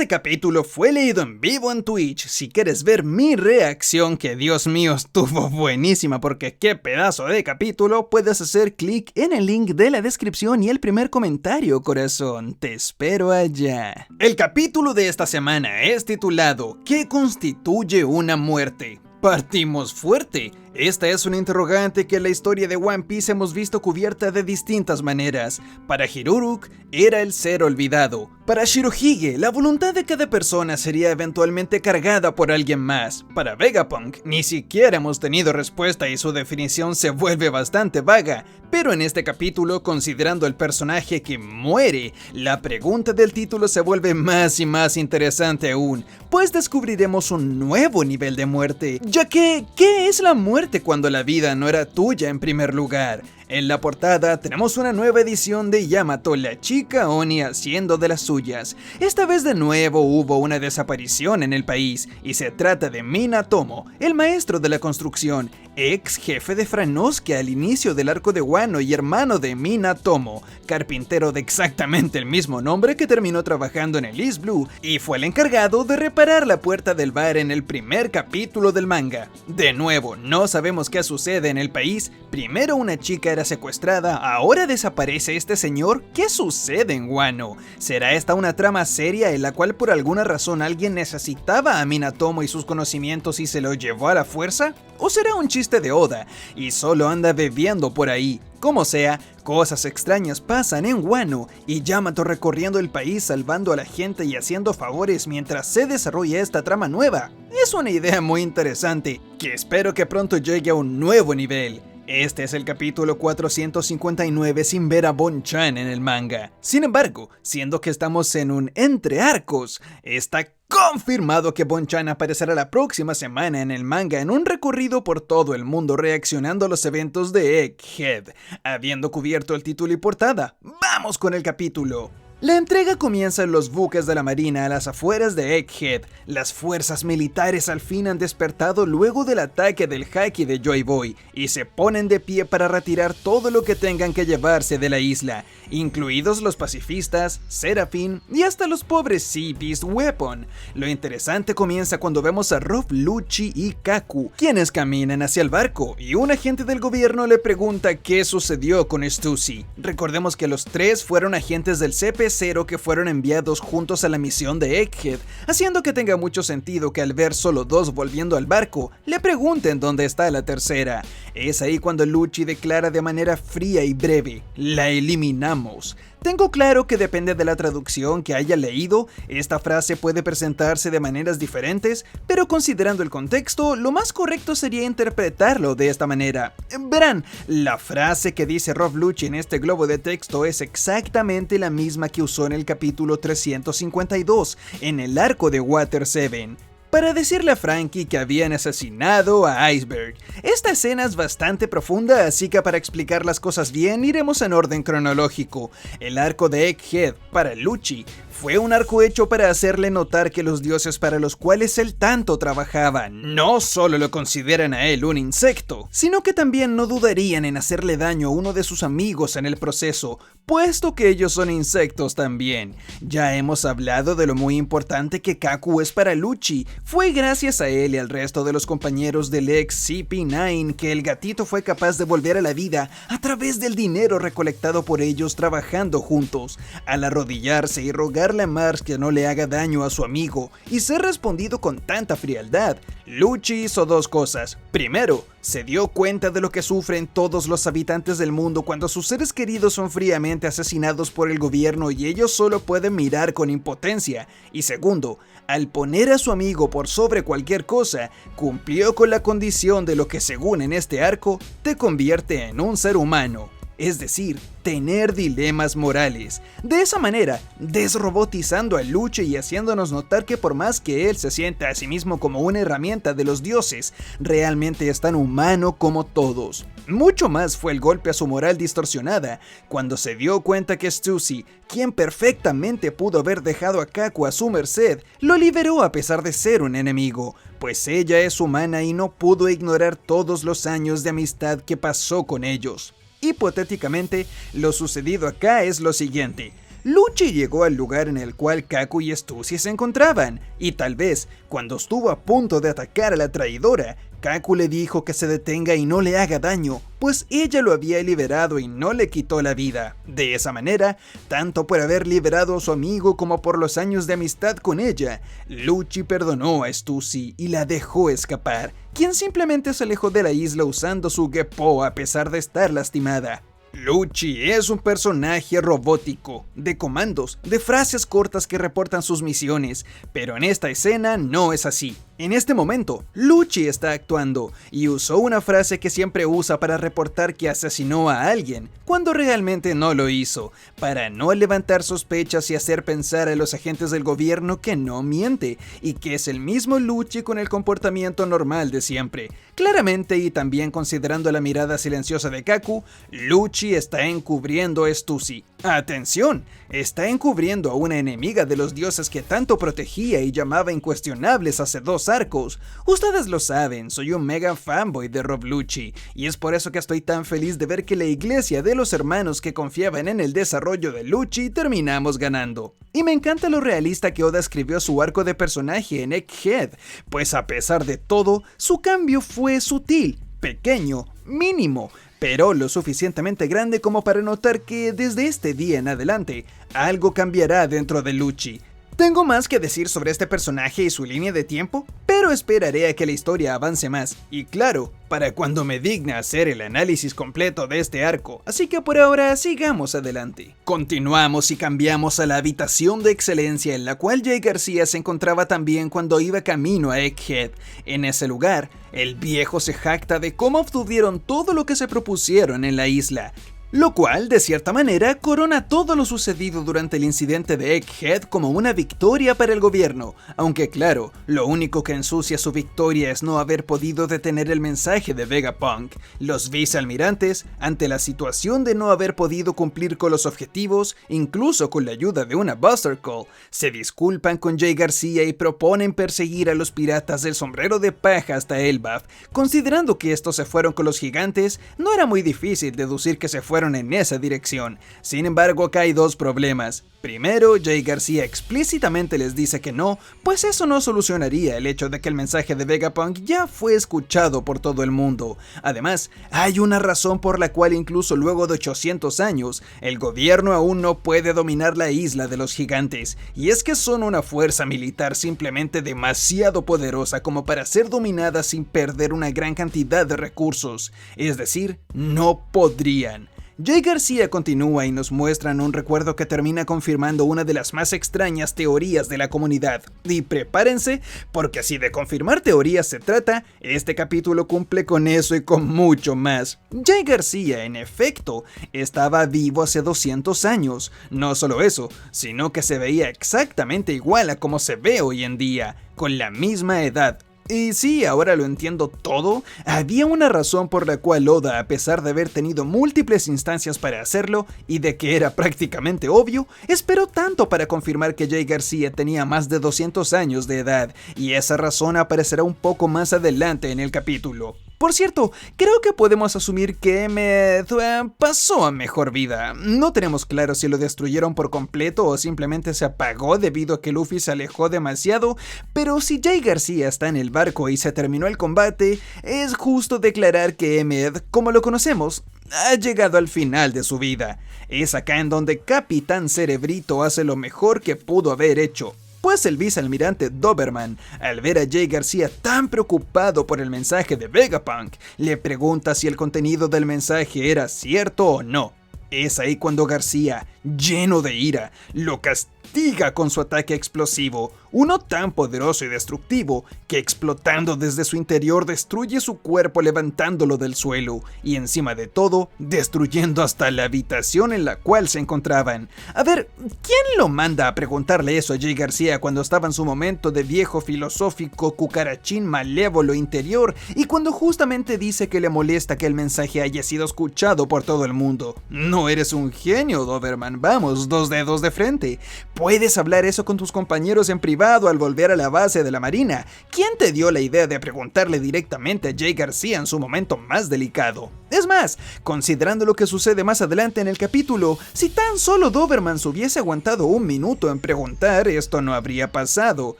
Este capítulo fue leído en vivo en Twitch. Si quieres ver mi reacción, que Dios mío estuvo buenísima porque qué pedazo de capítulo, puedes hacer clic en el link de la descripción y el primer comentario, corazón. Te espero allá. El capítulo de esta semana es titulado ¿Qué constituye una muerte? Partimos fuerte. Esta es una interrogante que en la historia de One Piece hemos visto cubierta de distintas maneras. Para Hiruruk, era el ser olvidado. Para Shirohige, la voluntad de cada persona sería eventualmente cargada por alguien más. Para Vegapunk, ni siquiera hemos tenido respuesta y su definición se vuelve bastante vaga. Pero en este capítulo, considerando el personaje que muere, la pregunta del título se vuelve más y más interesante aún, pues descubriremos un nuevo nivel de muerte, ya que, ¿qué es la muerte cuando la vida no era tuya en primer lugar? En la portada tenemos una nueva edición de Yamato, la chica Oni haciendo de las suyas. Esta vez de nuevo hubo una desaparición en el país y se trata de Minatomo, el maestro de la construcción, ex jefe de Frannosuke al inicio del arco de Wano y hermano de Minatomo, carpintero de exactamente el mismo nombre que terminó trabajando en el East Blue y fue el encargado de reparar la puerta del bar en el primer capítulo del manga. De nuevo, no sabemos qué sucede en el país. Primero una chica era secuestrada, ahora desaparece este señor. ¿Qué sucede en Wano? ¿Será esta una trama seria en la cual por alguna razón alguien necesitaba a Minatomo y sus conocimientos y se lo llevó a la fuerza? ¿O será un chiste de Oda y solo anda bebiendo por ahí? Como sea, cosas extrañas pasan en Wano y Yamato recorriendo el país salvando a la gente y haciendo favores mientras se desarrolla esta trama nueva. Es una idea muy interesante que espero que pronto llegue a un nuevo nivel. Este es el capítulo 459 sin ver a Bonchan en el manga. Sin embargo, siendo que estamos en un entre arcos, está confirmado que Bonchan aparecerá la próxima semana en el manga en un recorrido por todo el mundo reaccionando a los eventos de Egghead. Habiendo cubierto el título y portada, ¡vamos con el capítulo! La entrega comienza en los buques de la marina a las afueras de Egghead. Las fuerzas militares al fin han despertado luego del ataque del Haki de Joy Boy y se ponen de pie para retirar todo lo que tengan que llevarse de la isla, incluidos los pacifistas, Seraphine y hasta los pobres Sea Beast Weapon. Lo interesante comienza cuando vemos a Rob, Lucci y Kaku, quienes caminan hacia el barco y un agente del gobierno le pregunta qué sucedió con Stussy. Recordemos que los tres fueron agentes del CP0 que fueron enviados juntos a la misión de Egghead, haciendo que tenga mucho sentido que al ver solo dos volviendo al barco, le pregunten dónde está la tercera. Es ahí cuando Lucci declara de manera fría y breve: la eliminamos. Tengo claro que depende de la traducción que haya leído, esta frase puede presentarse de maneras diferentes, pero considerando el contexto, lo más correcto sería interpretarlo de esta manera. Verán, la frase que dice Rob Lucci en este globo de texto es exactamente la misma que usó en el capítulo 352, en el arco de Water 7. Para decirle a Franky que habían asesinado a Iceberg. Esta escena es bastante profunda, así que para explicar las cosas bien iremos en orden cronológico. El arco de Egghead, para Lucci, fue un arco hecho para hacerle notar que los dioses para los cuales él tanto trabajaba no solo lo consideran a él un insecto, sino que también no dudarían en hacerle daño a uno de sus amigos en el proceso, puesto que ellos son insectos también. Ya hemos hablado de lo muy importante que Kaku es para Lucci. Fue gracias a él y al resto de los compañeros del ex CP9 que el gatito fue capaz de volver a la vida a través del dinero recolectado por ellos trabajando juntos. Al arrodillarse y rogarle a Mars que no le haga daño a su amigo y ser respondido con tanta frialdad, Lucci hizo dos cosas. Primero, se dio cuenta de lo que sufren todos los habitantes del mundo cuando sus seres queridos son fríamente asesinados por el gobierno y ellos solo pueden mirar con impotencia. Y segundo, al poner a su amigo por sobre cualquier cosa, cumplió con la condición de lo que según en este arco te convierte en un ser humano. Es decir, tener dilemas morales. De esa manera, desrobotizando a Lucci y haciéndonos notar que por más que él se sienta a sí mismo como una herramienta de los dioses, realmente es tan humano como todos. Mucho más fue el golpe a su moral distorsionada cuando se dio cuenta que Stussy, quien perfectamente pudo haber dejado a Kaku a su merced, lo liberó a pesar de ser un enemigo, pues ella es humana y no pudo ignorar todos los años de amistad que pasó con ellos. Hipotéticamente, lo sucedido acá es lo siguiente. Lucci llegó al lugar en el cual Kaku y Stussy se encontraban, y tal vez, cuando estuvo a punto de atacar a la traidora, Kaku le dijo que se detenga y no le haga daño, pues ella lo había liberado y no le quitó la vida. De esa manera, tanto por haber liberado a su amigo como por los años de amistad con ella, Lucci perdonó a Stussy y la dejó escapar, quien simplemente se alejó de la isla usando su Geppo a pesar de estar lastimada. Lucci es un personaje robótico, de comandos, de frases cortas que reportan sus misiones, pero en esta escena no es así. En este momento, Lucci está actuando y usó una frase que siempre usa para reportar que asesinó a alguien, cuando realmente no lo hizo, para no levantar sospechas y hacer pensar a los agentes del gobierno que no miente, y que es el mismo Lucci con el comportamiento normal de siempre. Claramente, y también considerando la mirada silenciosa de Kaku, Lucci está encubriendo a Stussy. ¡Atención! Está encubriendo a una enemiga de los dioses que tanto protegía y llamaba incuestionables hace 2 arcos. Ustedes lo saben, soy un mega fanboy de Rob Lucci, y es por eso que estoy tan feliz de ver que la iglesia de los hermanos que confiaban en el desarrollo de Lucci terminamos ganando. Y me encanta lo realista que Oda escribió su arco de personaje en Egghead, pues a pesar de todo, su cambio fue sutil, pequeño, mínimo, pero lo suficientemente grande como para notar que desde este día en adelante, algo cambiará dentro de Lucci. Tengo más que decir sobre este personaje y su línea de tiempo, pero esperaré a que la historia avance más, y claro, para cuando me digne hacer el análisis completo de este arco, así que por ahora sigamos adelante. Continuamos y cambiamos a la habitación de excelencia en la cual Jay García se encontraba también cuando iba camino a Egghead. En ese lugar, el viejo se jacta de cómo obtuvieron todo lo que se propusieron en la isla, lo cual, de cierta manera, corona todo lo sucedido durante el incidente de Egghead como una victoria para el gobierno, aunque claro, lo único que ensucia su victoria es no haber podido detener el mensaje de Vegapunk. Los vicealmirantes, ante la situación de no haber podido cumplir con los objetivos, incluso con la ayuda de una Buster Call, se disculpan con Jay García y proponen perseguir a los piratas del sombrero de paja hasta Elbaf. Considerando que estos se fueron con los gigantes, no era muy difícil deducir que se fueron en esa dirección. Sin embargo, acá hay 2 problemas. Primero, Jay García explícitamente les dice que no, pues eso no solucionaría el hecho de que el mensaje de Vegapunk ya fue escuchado por todo el mundo. Además, hay una razón por la cual incluso luego de 800 años, el gobierno aún no puede dominar la isla de los gigantes, y es que son una fuerza militar simplemente demasiado poderosa como para ser dominada sin perder una gran cantidad de recursos, es decir, no podrían. Jay García continúa y nos muestran un recuerdo que termina confirmando una de las más extrañas teorías de la comunidad. Y prepárense, porque si de confirmar teorías se trata, este capítulo cumple con eso y con mucho más. Jay García, en efecto, estaba vivo hace 200 años. No solo eso, sino que se veía exactamente igual a como se ve hoy en día, con la misma edad. Y sí, ahora lo entiendo todo, había una razón por la cual Oda, a pesar de haber tenido múltiples instancias para hacerlo, y de que era prácticamente obvio, esperó tanto para confirmar que Jay García tenía más de 200 años de edad, y esa razón aparecerá un poco más adelante en el capítulo. Por cierto, creo que podemos asumir que Emmet pasó a mejor vida. No tenemos claro si lo destruyeron por completo o simplemente se apagó debido a que Luffy se alejó demasiado, pero si Jay García está en el barco y se terminó el combate, es justo declarar que Emmet, como lo conocemos, ha llegado al final de su vida. Es acá en donde Capitán Cerebrito hace lo mejor que pudo haber hecho. Pues el vicealmirante Doberman, al ver a Jay García tan preocupado por el mensaje de Vegapunk, le pregunta si el contenido del mensaje era cierto o no. Es ahí cuando García, lleno de ira, lo castiga con su ataque explosivo, uno tan poderoso y destructivo que explotando desde su interior destruye su cuerpo levantándolo del suelo y encima de todo destruyendo hasta la habitación en la cual se encontraban. A ver, ¿quién lo manda a preguntarle eso a Jay García cuando estaba en su momento de viejo filosófico cucarachín malévolo interior y cuando justamente dice que le molesta que el mensaje haya sido escuchado por todo el mundo? No eres un genio, Doberman, vamos, 2 dedos de frente. Puedes hablar eso con tus compañeros en privado al volver a la base de la marina. ¿Quién te dio la idea de preguntarle directamente a Jay García en su momento más delicado? Es más, considerando lo que sucede más adelante en el capítulo, si tan solo Doberman se hubiese aguantado un minuto en preguntar, esto no habría pasado.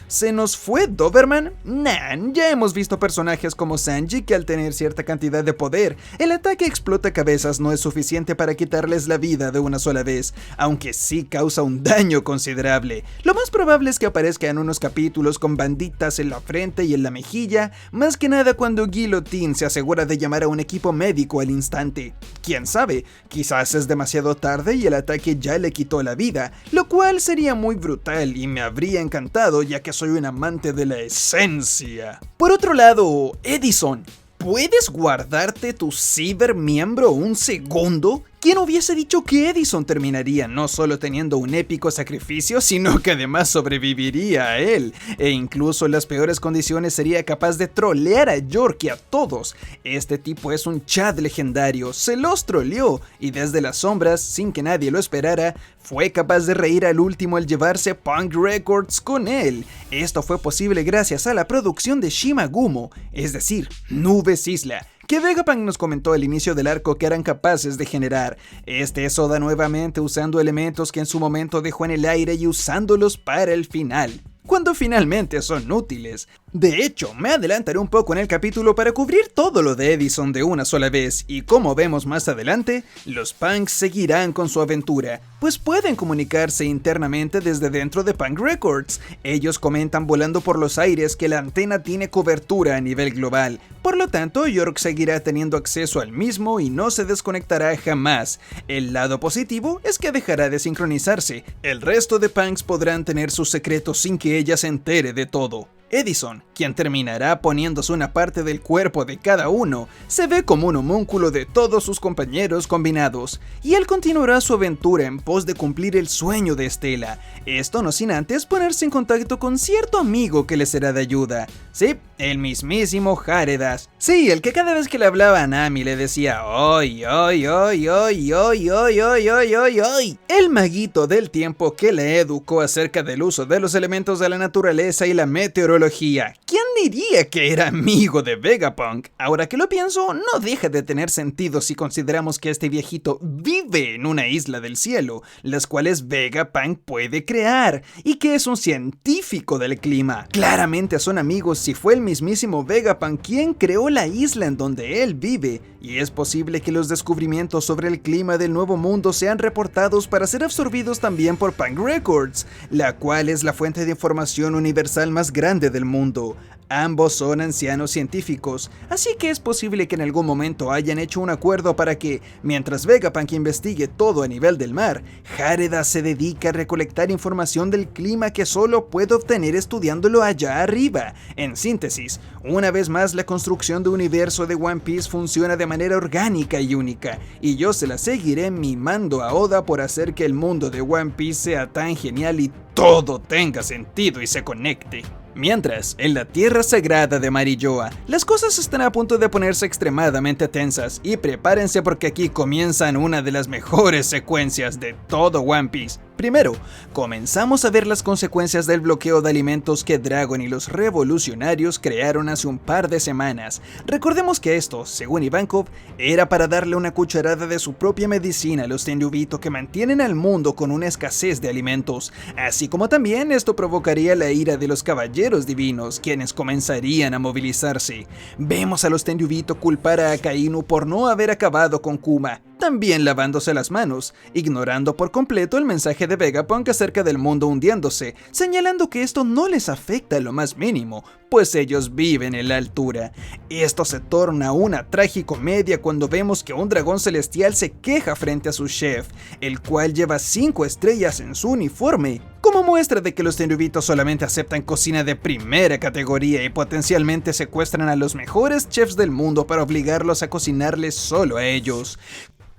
¿Se nos fue Doberman? Nah, ya hemos visto personajes como Sanji que al tener cierta cantidad de poder, el ataque explota cabezas no es suficiente para quitarles la vida de una sola vez, aunque sí causa un daño considerable. Lo más probable es que aparezca en unos capítulos con banditas en la frente y en la mejilla, más que nada cuando Guillotine se asegura de llamar a un equipo médico al instante. Quién sabe, quizás es demasiado tarde y el ataque ya le quitó la vida, lo cual sería muy brutal y me habría encantado ya que soy un amante de la esencia. Por otro lado, Edison, ¿puedes guardarte tu cibermiembro un segundo? ¿Quién hubiese dicho que Edison terminaría no solo teniendo un épico sacrificio, sino que además sobreviviría a él? E incluso en las peores condiciones sería capaz de trolear a York y a todos. Este tipo es un Chad legendario, se los troleó y desde las sombras, sin que nadie lo esperara, fue capaz de reír al último al llevarse Punk Records con él. Esto fue posible gracias a la producción de Shimagumo, es decir, Nubes Isla, que Vegapunk nos comentó al inicio del arco que eran capaces de generar. Este es Oda nuevamente usando elementos que en su momento dejó en el aire y usándolos para el final, cuando finalmente son útiles. De hecho, me adelantaré un poco en el capítulo para cubrir todo lo de Edison de una sola vez, y como vemos más adelante, los Punks seguirán con su aventura, pues pueden comunicarse internamente desde dentro de Punk Records. Ellos comentan volando por los aires que la antena tiene cobertura a nivel global, por lo tanto York seguirá teniendo acceso al mismo y no se desconectará jamás. El lado positivo es que dejará de sincronizarse, el resto de Punks podrán tener sus secretos sin que ella se entere de todo. Edison, quien terminará poniéndose una parte del cuerpo de cada uno, se ve como un homúnculo de todos sus compañeros combinados, y él continuará su aventura en pos de cumplir el sueño de Estela, esto no sin antes ponerse en contacto con cierto amigo que le será de ayuda. Sí, el mismísimo Haredas. Sí, el que cada vez que le hablaba a Nami le decía ¡Oy, oy, oy, oy, oy, oy, oy, oy, oy, oy! El maguito del tiempo que le educó acerca del uso de los elementos de la naturaleza y la meteorología. ¿Quién diría que era amigo de Vegapunk? Ahora que lo pienso, no deja de tener sentido si consideramos que este viejito vive en una isla del cielo, las cuales Vegapunk puede crear, y que es un científico del clima. Claramente son amigos si fue el mismísimo Vegapunk quien creó la isla en donde él vive, y es posible que los descubrimientos sobre el clima del Nuevo Mundo sean reportados para ser absorbidos también por Punk Records, la cual es la fuente de información universal más grande del mundo. Ambos son ancianos científicos, así que es posible que en algún momento hayan hecho un acuerdo para que, mientras Vegapunk investigue todo a nivel del mar, Hareda se dedica a recolectar información del clima que solo puede obtener estudiándolo allá arriba. En síntesis, una vez más la construcción de universo de One Piece funciona de manera orgánica y única, y yo se la seguiré mimando a Oda por hacer que el mundo de One Piece sea tan genial y todo tenga sentido y se conecte. Mientras, en la tierra sagrada de Marilloa, las cosas están a punto de ponerse extremadamente tensas y prepárense porque aquí comienzan una de las mejores secuencias de todo One Piece. Primero, comenzamos a ver las consecuencias del bloqueo de alimentos que Dragon y los revolucionarios crearon hace un par de semanas. Recordemos que esto, según Ivankov, era para darle una cucharada de su propia medicina a los Tenryubito que mantienen al mundo con una escasez de alimentos, así como también esto provocaría la ira de los caballeros divinos, quienes comenzarían a movilizarse. Vemos a los Tenryubito culpar a Akainu por no haber acabado con Kuma, también lavándose las manos, ignorando por completo el mensaje de Vegapunk acerca del mundo hundiéndose, señalando que esto no les afecta lo más mínimo, pues ellos viven en la altura. Esto se torna una tragicomedia cuando vemos que un dragón celestial se queja frente a su chef, el cual lleva 5 estrellas en su uniforme, como muestra de que los Tenryubito solamente aceptan cocina de primera categoría y potencialmente secuestran a los mejores chefs del mundo para obligarlos a cocinarles solo a ellos.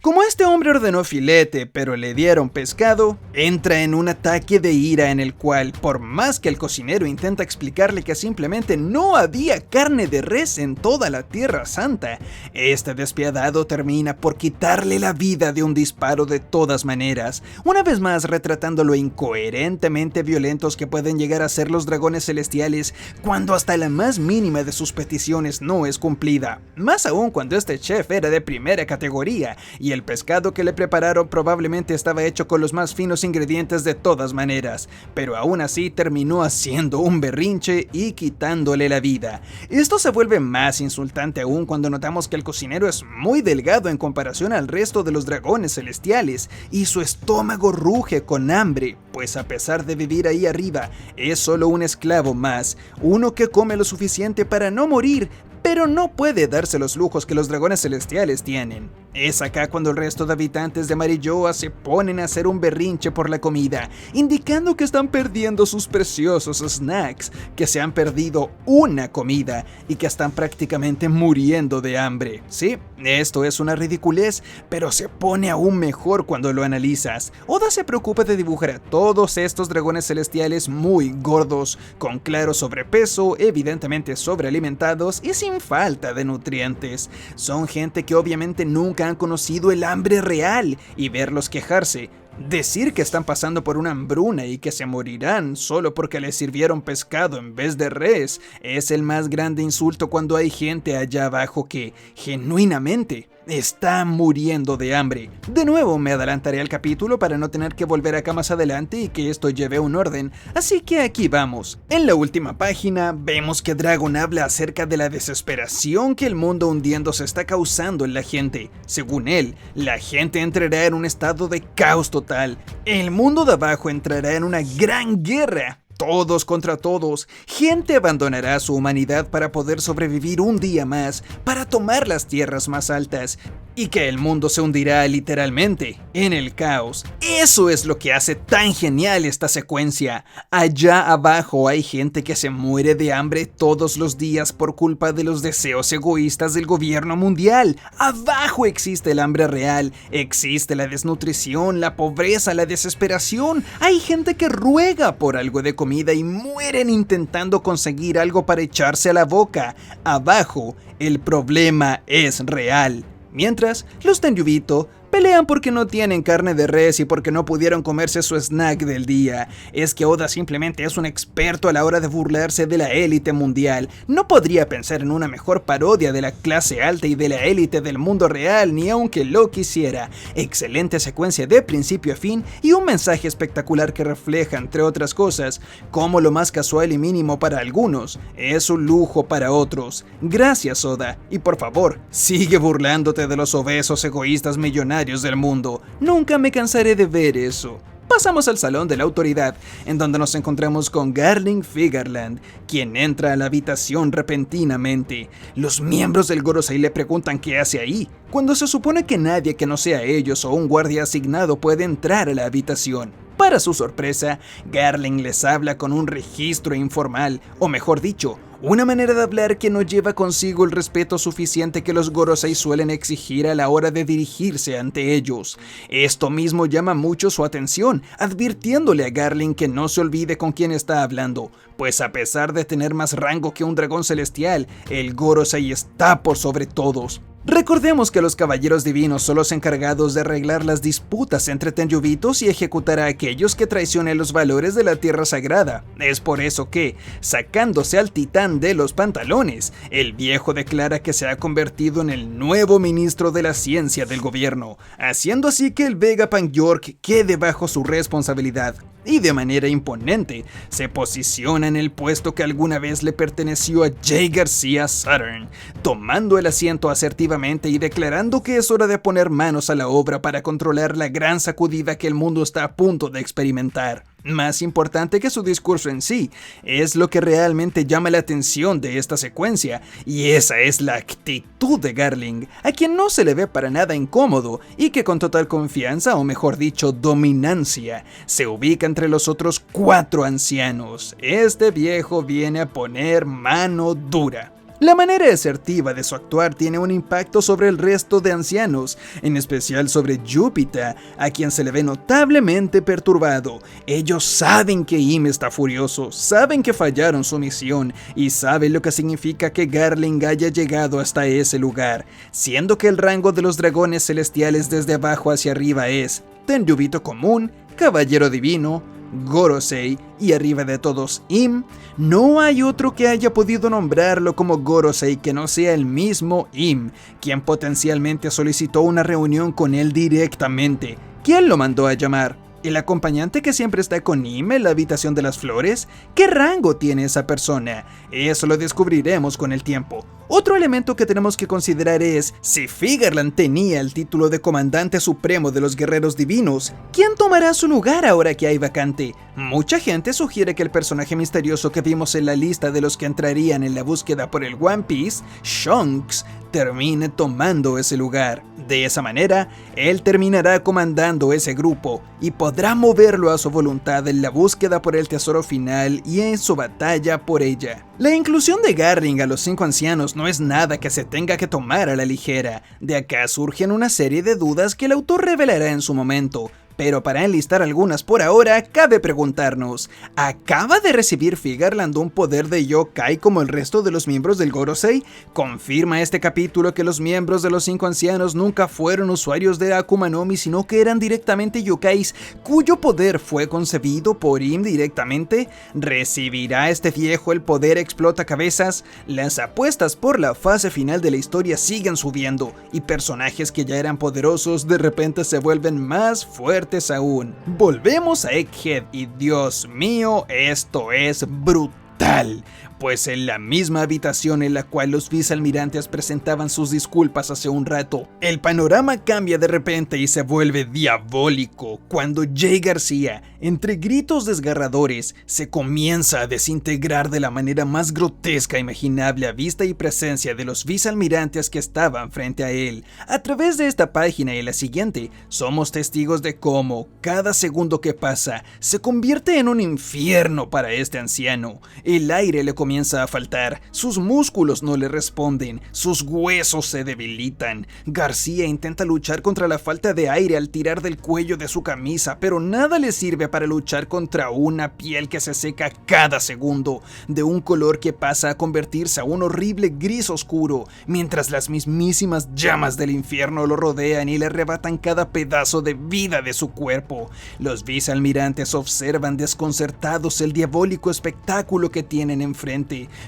Como este hombre ordenó filete, pero le dieron pescado, entra en un ataque de ira en el cual, por más que el cocinero intenta explicarle que simplemente no había carne de res en toda la Tierra Santa, este despiadado termina por quitarle la vida de un disparo de todas maneras, una vez más retratando lo incoherentemente violentos que pueden llegar a ser los dragones celestiales cuando hasta la más mínima de sus peticiones no es cumplida, más aún cuando este chef era de primera categoría y el pescado que le prepararon probablemente estaba hecho con los más finos ingredientes de todas maneras, pero aún así terminó haciendo un berrinche y quitándole la vida. Esto se vuelve más insultante aún cuando notamos que el cocinero es muy delgado en comparación al resto de los dragones celestiales y su estómago ruge con hambre, pues a pesar de vivir ahí arriba, es solo un esclavo más, uno que come lo suficiente para no morir, pero no puede darse los lujos que los dragones celestiales tienen. Es acá cuando el resto de habitantes de Marilloa se ponen a hacer un berrinche por la comida, indicando que están perdiendo sus preciosos snacks, que se han perdido una comida y que están prácticamente muriendo de hambre. Sí, esto es una ridiculez, pero se pone aún mejor cuando lo analizas. Oda se preocupa de dibujar a todos estos dragones celestiales muy gordos, con claro sobrepeso, evidentemente sobrealimentados y sin falta de nutrientes. Son gente que obviamente nunca han conocido el hambre real, y verlos quejarse, decir que están pasando por una hambruna y que se morirán solo porque les sirvieron pescado en vez de res, es el más grande insulto cuando hay gente allá abajo que, genuinamente, está muriendo de hambre. De nuevo me adelantaré al capítulo para no tener que volver acá más adelante y que esto lleve un orden, así que aquí vamos. En la última página vemos que Dragon habla acerca de la desesperación que el mundo hundiéndose está causando en la gente. Según él, la gente entrará en un estado de caos total. El mundo de abajo entrará en una gran guerra. Todos contra todos, gente abandonará su humanidad para poder sobrevivir un día más, para tomar las tierras más altas, y que el mundo se hundirá literalmente en el caos. Eso es lo que hace tan genial esta secuencia. Allá abajo hay gente que se muere de hambre todos los días por culpa de los deseos egoístas del gobierno mundial. Abajo existe el hambre real, existe la desnutrición, la pobreza, la desesperación. Hay gente que ruega por algo de comida y mueren intentando conseguir algo para echarse a la boca. Abajo, el problema es real. Mientras, los Tenryubito pelean porque no tienen carne de res y porque no pudieron comerse su snack del día. Es que Oda simplemente es un experto a la hora de burlarse de la élite mundial. No podría pensar en una mejor parodia de la clase alta y de la élite del mundo real, ni aunque lo quisiera. Excelente secuencia de principio a fin y un mensaje espectacular que refleja, entre otras cosas, cómo lo más casual y mínimo para algunos es un lujo para otros. Gracias, Oda, y por favor, sigue burlándote de los obesos egoístas millonarios del mundo. Nunca me cansaré de ver eso. Pasamos al salón de la autoridad, en donde nos encontramos con Garling Figarland, quien entra a la habitación repentinamente. Los miembros del Gorosei le preguntan qué hace ahí, cuando se supone que nadie que no sea ellos o un guardia asignado puede entrar a la habitación. Para su sorpresa, Garling les habla con un registro informal, o mejor dicho, una manera de hablar que no lleva consigo el respeto suficiente que los Gorosei suelen exigir a la hora de dirigirse ante ellos. Esto mismo llama mucho su atención, advirtiéndole a Garling que no se olvide con quién está hablando, pues a pesar de tener más rango que un dragón celestial, el Gorosei está por sobre todos. Recordemos que los caballeros divinos son los encargados de arreglar las disputas entre Tenryubitos y ejecutar a aquellos que traicionen los valores de la tierra sagrada. Es por eso que, sacándose al titán de los pantalones, el viejo declara que se ha convertido en el nuevo ministro de la ciencia del gobierno, haciendo así que el Vegapunk York quede bajo su responsabilidad. Y de manera imponente, se posiciona en el puesto que alguna vez le perteneció a Jay García Saturn, tomando el asiento asertivamente y declarando que es hora de poner manos a la obra para controlar la gran sacudida que el mundo está a punto de experimentar. Más importante que su discurso en sí, es lo que realmente llama la atención de esta secuencia, y esa es la actitud de Garling, a quien no se le ve para nada incómodo, y que con total confianza, o mejor dicho, dominancia, se ubica entre los otros 4 ancianos. Este viejo viene a poner mano dura. La manera asertiva de su actuar tiene un impacto sobre el resto de ancianos, en especial sobre Júpiter, a quien se le ve notablemente perturbado. Ellos saben que Im está furioso, saben que fallaron su misión y saben lo que significa que Garling haya llegado hasta ese lugar, siendo que el rango de los dragones celestiales desde abajo hacia arriba es Tenryubito común, Caballero Divino, Gorosei y arriba de todos Im. No hay otro que haya podido nombrarlo como Gorosei que no sea el mismo Im, quien potencialmente solicitó una reunión con él directamente. ¿Quién lo mandó a llamar? ¿El acompañante que siempre está con Im en la habitación de las flores? ¿Qué rango tiene esa persona? Eso lo descubriremos con el tiempo. Otro elemento que tenemos que considerar es, si Figarland tenía el título de comandante supremo de los guerreros divinos, ¿quién tomará su lugar ahora que hay vacante? Mucha gente sugiere que el personaje misterioso que vimos en la lista de los que entrarían en la búsqueda por el One Piece, Shanks, termine tomando ese lugar. De esa manera, él terminará comandando ese grupo y podrá moverlo a su voluntad en la búsqueda por el tesoro final y en su batalla por ella. La inclusión de Garling a los 5 ancianos no es nada que se tenga que tomar a la ligera. De acá surgen una serie de dudas que el autor revelará en su momento. Pero para enlistar algunas por ahora, cabe preguntarnos, ¿acaba de recibir Figarland un poder de yokai como el resto de los miembros del Gorosei? ¿Confirma este capítulo que los miembros de los 5 ancianos nunca fueron usuarios de Akuma no Mi, sino que eran directamente yokais cuyo poder fue concebido por Im directamente? ¿Recibirá este viejo el poder explota cabezas? Las apuestas por la fase final de la historia siguen subiendo, y personajes que ya eran poderosos de repente se vuelven más fuertes aún. Volvemos a Egghead y Dios mío, esto es brutal. Pues en la misma habitación en la cual los vicealmirantes presentaban sus disculpas hace un rato, el panorama cambia de repente y se vuelve diabólico cuando Jay García, entre gritos desgarradores, se comienza a desintegrar de la manera más grotesca imaginable a vista y presencia de los vicealmirantes que estaban frente a él. A través de esta página y la siguiente, somos testigos de cómo cada segundo que pasa se convierte en un infierno para este anciano. El aire le comienza a faltar, sus músculos no le responden, sus huesos se debilitan. García intenta luchar contra la falta de aire al tirar del cuello de su camisa, pero nada le sirve para luchar contra una piel que se seca cada segundo, de un color que pasa a convertirse a un horrible gris oscuro, mientras las mismísimas llamas del infierno lo rodean y le arrebatan cada pedazo de vida de su cuerpo. Los vicealmirantes observan desconcertados el diabólico espectáculo que tienen enfrente,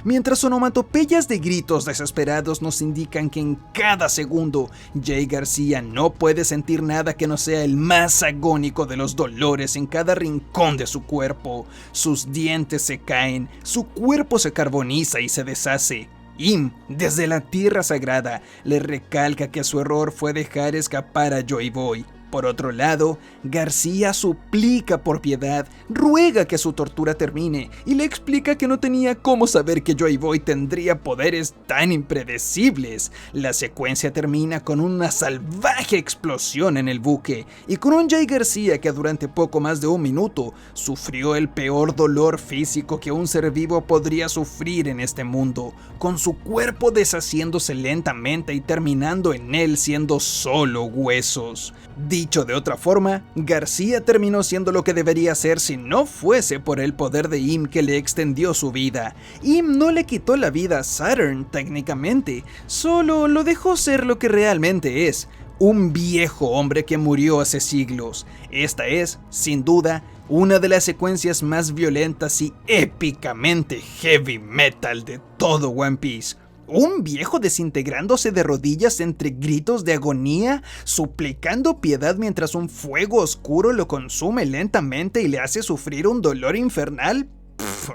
mientras onomatopeyas de gritos desesperados nos indican que en cada segundo Jay García no puede sentir nada que no sea el más agónico de los dolores en cada rincón de su cuerpo. Sus dientes se caen, su cuerpo se carboniza y se deshace. Im, desde la tierra sagrada, le recalca que su error fue dejar escapar a Joy Boy. Por otro lado, García suplica por piedad, ruega que su tortura termine y le explica que no tenía cómo saber que Joy Boy tendría poderes tan impredecibles. La secuencia termina con una salvaje explosión en el buque y con un Jay García que durante poco más de un minuto sufrió el peor dolor físico que un ser vivo podría sufrir en este mundo, con su cuerpo deshaciéndose lentamente y terminando en él siendo solo huesos. Dicho de otra forma, García terminó siendo lo que debería ser si no fuese por el poder de Im que le extendió su vida. Im no le quitó la vida a Saturn técnicamente, solo lo dejó ser lo que realmente es, un viejo hombre que murió hace siglos. Esta es, sin duda, una de las secuencias más violentas y épicamente heavy metal de todo One Piece. Un viejo desintegrándose de rodillas entre gritos de agonía, suplicando piedad mientras un fuego oscuro lo consume lentamente y le hace sufrir un dolor infernal.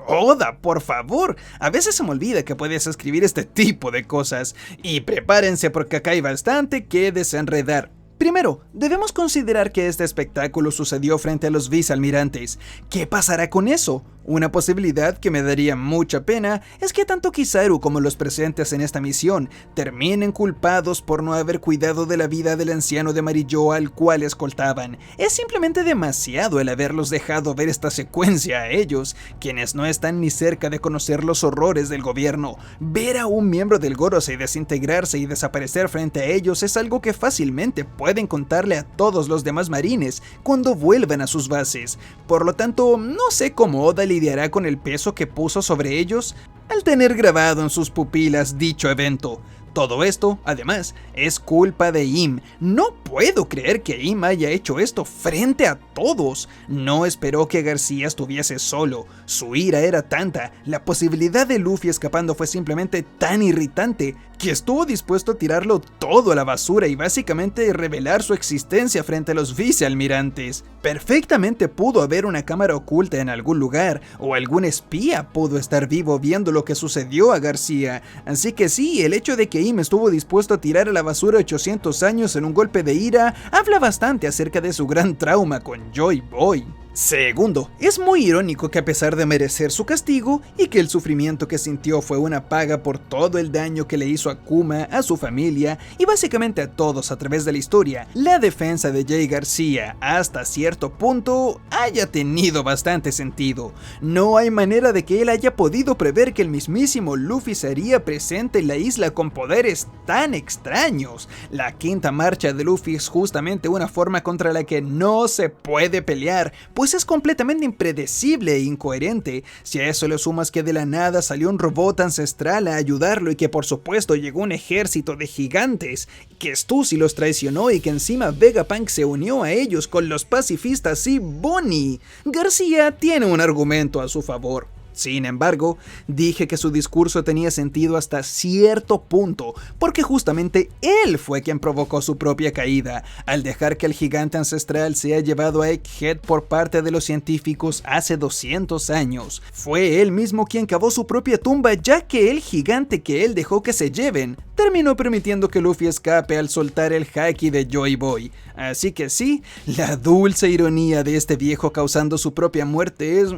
Oda, por favor, a veces se me olvida que puedes escribir este tipo de cosas. Y prepárense porque acá hay bastante que desenredar. Primero, debemos considerar que este espectáculo sucedió frente a los vicealmirantes. ¿Qué pasará con eso? Una posibilidad que me daría mucha pena es que tanto Kizaru como los presentes en esta misión terminen culpados por no haber cuidado de la vida del anciano de amarillo al cual escoltaban. Es simplemente demasiado el haberlos dejado ver esta secuencia a ellos, quienes no están ni cerca de conocer los horrores del gobierno. Ver a un miembro del Gorosei desintegrarse y desaparecer frente a ellos es algo que fácilmente pueden contarle a todos los demás marines cuando vuelvan a sus bases. Por lo tanto, no sé cómo Oda lidiará con el peso que puso sobre ellos al tener grabado en sus pupilas dicho evento. Todo esto, además, es culpa de Im. No puedo creer que Im haya hecho esto frente a todos. No esperó que García estuviese solo. Su ira era tanta, la posibilidad de Luffy escapando fue simplemente tan irritante, que estuvo dispuesto a tirarlo todo a la basura y básicamente revelar su existencia frente a los vicealmirantes. Perfectamente pudo haber una cámara oculta en algún lugar, o algún espía pudo estar vivo viendo lo que sucedió a García. Así que sí, el hecho de que Im estuvo dispuesto a tirar a la basura 800 años en un golpe de ira habla bastante acerca de su gran trauma con Joy Boy. Segundo, es muy irónico que a pesar de merecer su castigo y que el sufrimiento que sintió fue una paga por todo el daño que le hizo a Kuma, a su familia y básicamente a todos a través de la historia, la defensa de Jay García hasta cierto punto haya tenido bastante sentido. No hay manera de que él haya podido prever que el mismísimo Luffy se haría presente en la isla con poderes tan extraños. La quinta marcha de Luffy es justamente una forma contra la que no se puede pelear, pues es completamente impredecible e incoherente. Si a eso le sumas que de la nada salió un robot ancestral a ayudarlo y que por supuesto llegó un ejército de gigantes, que Stussy los traicionó y que encima Vegapunk se unió a ellos con los pacifistas y Bonnie, García tiene un argumento a su favor. Sin embargo, dije que su discurso tenía sentido hasta cierto punto, porque justamente él fue quien provocó su propia caída, al dejar que el gigante ancestral sea llevado a Egghead por parte de los científicos hace 200 años. Fue él mismo quien cavó su propia tumba, ya que el gigante que él dejó que se lleven terminó permitiendo que Luffy escape al soltar el haki de Joy Boy. Así que sí, la dulce ironía de este viejo causando su propia muerte es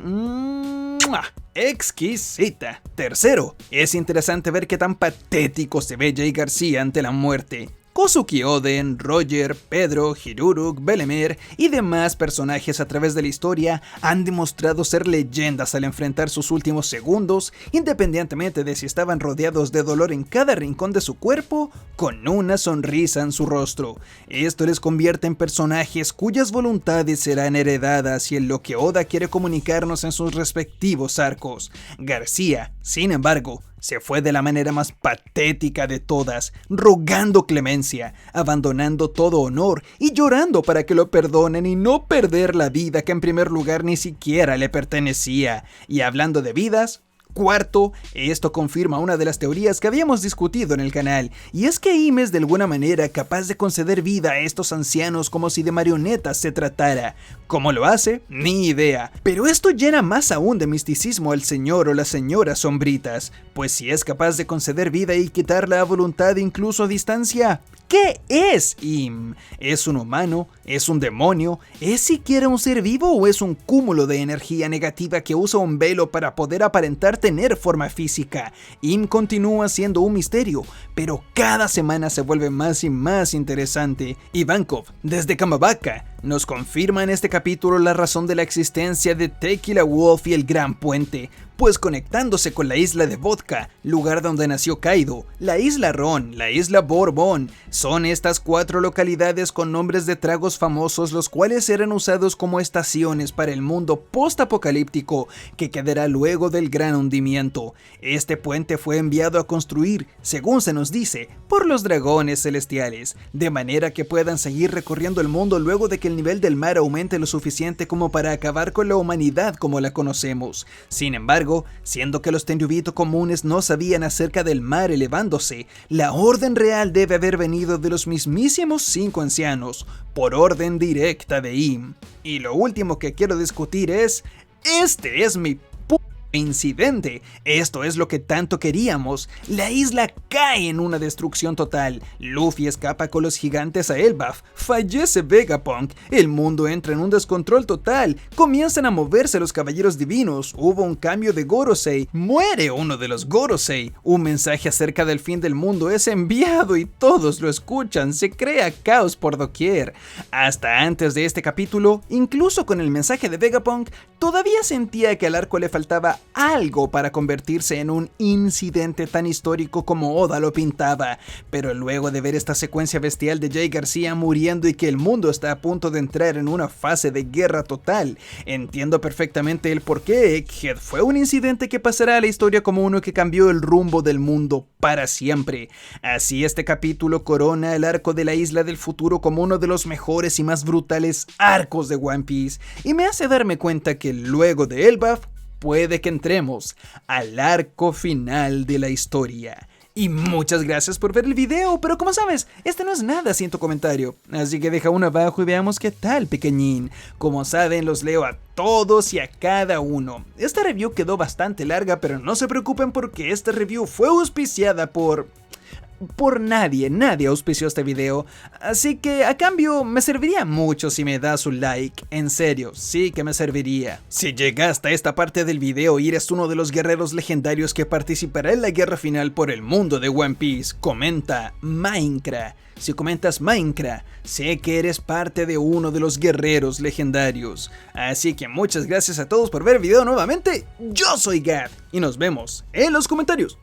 exquisita. Tercero, es interesante ver qué tan patético se ve Jay García ante la muerte. Kozuki Oden, Roger, Pedro, Hiruruk, Belemer y demás personajes a través de la historia han demostrado ser leyendas al enfrentar sus últimos segundos, independientemente de si estaban rodeados de dolor en cada rincón de su cuerpo, con una sonrisa en su rostro. Esto les convierte en personajes cuyas voluntades serán heredadas y en lo que Oda quiere comunicarnos en sus respectivos arcos. García, sin embargo, se fue de la manera más patética de todas, rogando clemencia, abandonando todo honor y llorando para que lo perdonen y no perder la vida que en primer lugar ni siquiera le pertenecía. Y hablando de vidas, cuarto, esto confirma una de las teorías que habíamos discutido en el canal, y es que Im es de alguna manera capaz de conceder vida a estos ancianos como si de marionetas se tratara. ¿Cómo lo hace? Ni idea, pero esto llena más aún de misticismo al señor o las señoras sombritas, pues si es capaz de conceder vida y quitarla a voluntad incluso a distancia, ¿qué es Im? ¿Es un humano? ¿Es un demonio? ¿Es siquiera un ser vivo o es un cúmulo de energía negativa que usa un velo para poder aparentar tener forma física? Im continúa siendo un misterio, pero cada semana se vuelve más y más interesante. Ivankov, desde Kamabaka, nos confirma en este capítulo la razón de la existencia de Tequila Wolf y el Gran Puente, pues conectándose con la isla de Vodka, lugar donde nació Kaido, la isla Ron, la isla Bourbon, son estas 4 localidades con nombres de tragos famosos los cuales eran usados como estaciones para el mundo post-apocalíptico que quedará luego del gran hundimiento. Este puente fue enviado a construir, según se nos dice, por los dragones celestiales, de manera que puedan seguir recorriendo el mundo luego de que el nivel del mar aumente lo suficiente como para acabar con la humanidad como la conocemos. Sin embargo, siendo que los Tenryubito comunes no sabían acerca del mar elevándose, la orden real debe haber venido de los mismísimos 5 ancianos, por orden directa de Im. Y lo último que quiero discutir es, este es mi Incidente. Esto es lo que tanto queríamos. La isla cae en una destrucción total. Luffy escapa con los gigantes a Elbaf. Fallece Vegapunk. El mundo entra en un descontrol total. Comienzan a moverse los caballeros divinos. Hubo un cambio de Gorosei. Muere uno de los Gorosei. Un mensaje acerca del fin del mundo es enviado y todos lo escuchan. Se crea caos por doquier. Hasta antes de este capítulo, incluso con el mensaje de Vegapunk, todavía sentía que al arco le faltaba algo para convertirse en un incidente tan histórico como Oda lo pintaba, pero luego de ver esta secuencia bestial de Jay García muriendo y que el mundo está a punto de entrar en una fase de guerra total, entiendo perfectamente el por qué Egghead fue un incidente que pasará a la historia como uno que cambió el rumbo del mundo para siempre. Así este capítulo corona el arco de la Isla del Futuro como uno de los mejores y más brutales arcos de One Piece, y me hace darme cuenta que luego de Elbaf puede que entremos al arco final de la historia. Y muchas gracias por ver el video, pero como sabes, este no es nada sin tu comentario, así que deja uno abajo y veamos qué tal, pequeñín. Como saben, los leo a todos y a cada uno. Esta review quedó bastante larga, pero no se preocupen porque esta review fue auspiciada por nadie auspició este video, así que a cambio me serviría mucho si me das un like, en serio, sí que me serviría. Si llegaste a esta parte del video y eres uno de los guerreros legendarios que participará en la guerra final por el mundo de One Piece, comenta Minecraft. Si comentas Minecraft, sé que eres parte de uno de los guerreros legendarios. Así que muchas gracias a todos por ver el video nuevamente, yo soy Gad y nos vemos en los comentarios.